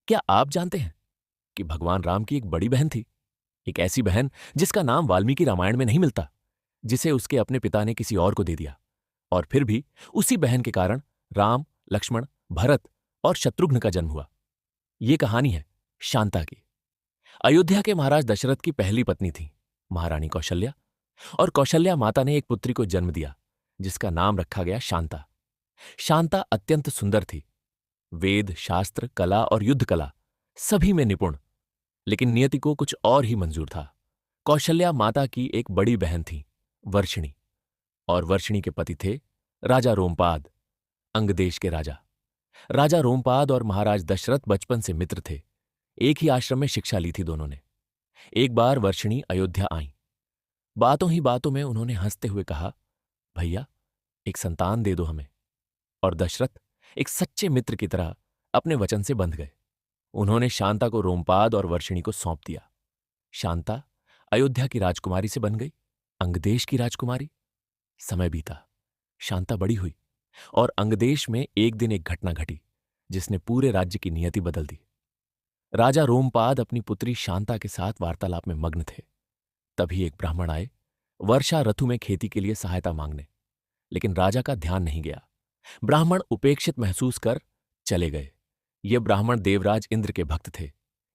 क्या आप जानते हैं कि भगवान राम की एक बड़ी बहन थी? एक ऐसी बहन जिसका नाम वाल्मीकि रामायण में नहीं मिलता, जिसे उसके अपने पिता ने किसी और को दे दिया। और फिर भी उसी बहन के कारण राम, लक्ष्मण, भरत और शत्रुघ्न का जन्म हुआ। ये कहानी है शांता की। अयोध्या के महाराज दशरथ की पहली पत्नी थी महारानी कौशल्या, और कौशल्या माता ने एक पुत्री को जन्म दिया जिसका नाम रखा गया शांता। शांता अत्यंत सुंदर थी। वेद, शास्त्र, कला और युद्ध कला सभी में निपुण, लेकिन नियति को कुछ और ही मंजूर था। कौशल्या माता की एक बड़ी बहन थी वर्षिणी, और वर्षिणी के पति थे राजा रोमपाद, अंगदेश के राजा। राजा रोमपाद और महाराज दशरथ बचपन से मित्र थे। एक ही आश्रम में शिक्षा ली थी दोनों ने। एक बार वर्षिणी अयोध्या आईं। बातों ही बातों में उन्होंने हंसते हुए कहा, भैया, एक संतान दे दो हमें। और दशरथ एक सच्चे मित्र की तरह अपने वचन से बंध गए। उन्होंने शांता को रोमपाद और वर्षिणी को सौंप दिया। शांता अयोध्या की राजकुमारी से बन गई अंगदेश की राजकुमारी। समय बीता, शांता बड़ी हुई, और अंगदेश में एक दिन एक घटना घटी जिसने पूरे राज्य की नियति बदल दी। राजा रोमपाद अपनी पुत्री शांता के साथ वार्तालाप में मग्न थे। तभी एक ब्राह्मण आए वर्षा ऋतु में खेती के लिए सहायता मांगने, लेकिन राजा का ध्यान नहीं गया। ब्राह्मण उपेक्षित महसूस कर चले गए। ये ब्राह्मण देवराज इंद्र के भक्त थे।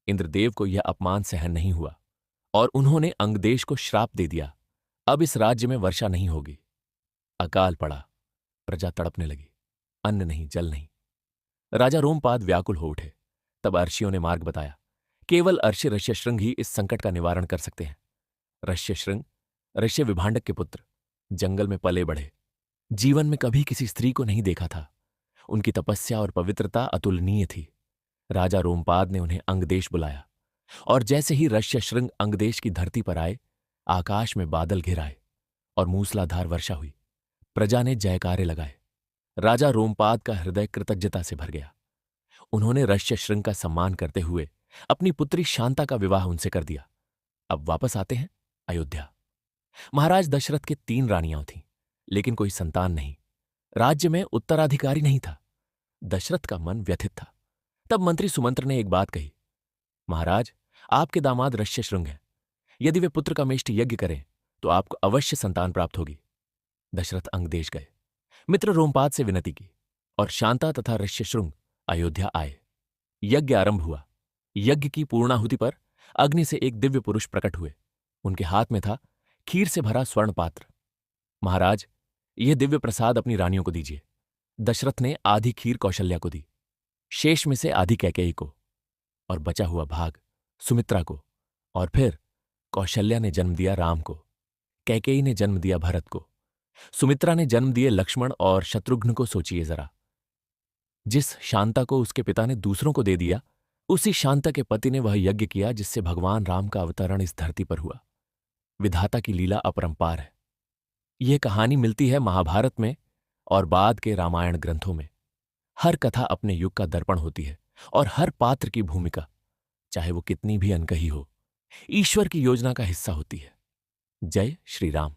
इंद्रदेव को यह अपमान सहन नहीं हुआ और उन्होंने अंगदेश को श्राप दे दिया, अब इस राज्य में वर्षा नहीं होगी। अकाल पड़ा, प्रजा तड़पने लगी, अन्न नहीं, जल नहीं। राजा रोमपाद व्याकुल हो उठे। तब अर्षियों ने मार्ग बताया। केवल अर्षि ऋष्यशृंग ही इस संकट का निवारण कर सकते हैं। ऋष्यशृंग ऋष्य विभांडक के पुत्र, जंगल में पले बढ़े, जीवन में कभी किसी स्त्री को नहीं देखा था। उनकी तपस्या और पवित्रता अतुलनीय थी। राजा रोमपाद ने उन्हें अंगदेश बुलाया, और जैसे ही ऋष्यशृंग अंगदेश की धरती पर आए, आकाश में बादल घिर आए और मूसलाधार वर्षा हुई। प्रजा ने जयकारे लगाए। राजा रोमपाद का हृदय कृतज्ञता से भर गया। उन्होंने ऋष्यशृंग का सम्मान करते हुए अपनी पुत्री शांता का विवाह उनसे कर दिया। अब वापस आते हैं अयोध्या। महाराज दशरथ के 3 रानियां थीं, लेकिन कोई संतान नहीं। राज्य में उत्तराधिकारी नहीं था। दशरथ का मन व्यथित था। तब मंत्री सुमंत्र ने एक बात कही, महाराज, आपके दामाद ऋष्यशृंग हैं। यदि वे पुत्र का मेष्ट यज्ञ करें तो आपको अवश्य संतान प्राप्त होगी। दशरथ अंगदेश गए, मित्र रोमपाद से विनती की, और शांता तथा ऋष्यशृंग अयोध्या आए। यज्ञ आरंभ हुआ। यज्ञ की पूर्णाहुति पर अग्नि से एक दिव्य पुरुष प्रकट हुए। उनके हाथ में था खीर से भरा स्वर्ण पात्र। महाराज, यह दिव्य प्रसाद अपनी रानियों को दीजिए। दशरथ ने आधी खीर कौशल्या को दी, शेष में से आधी कैकेयी को, और बचा हुआ भाग सुमित्रा को। और फिर कौशल्या ने जन्म दिया राम को, कैकेयी ने जन्म दिया भरत को, सुमित्रा ने जन्म दिए लक्ष्मण और शत्रुघ्न को। सोचिए जरा, जिस शांता को उसके पिता ने दूसरों को दे दिया, उसी शांता के पति ने वह यज्ञ किया जिससे भगवान राम का अवतरण इस धरती पर हुआ। विधाता की लीला अपरंपार है। यह कहानी मिलती है महाभारत में और बाद के रामायण ग्रंथों में। हर कथा अपने युग का दर्पण होती है, और हर पात्र की भूमिका, चाहे वो कितनी भी अनकही हो, ईश्वर की योजना का हिस्सा होती है। जय श्री राम।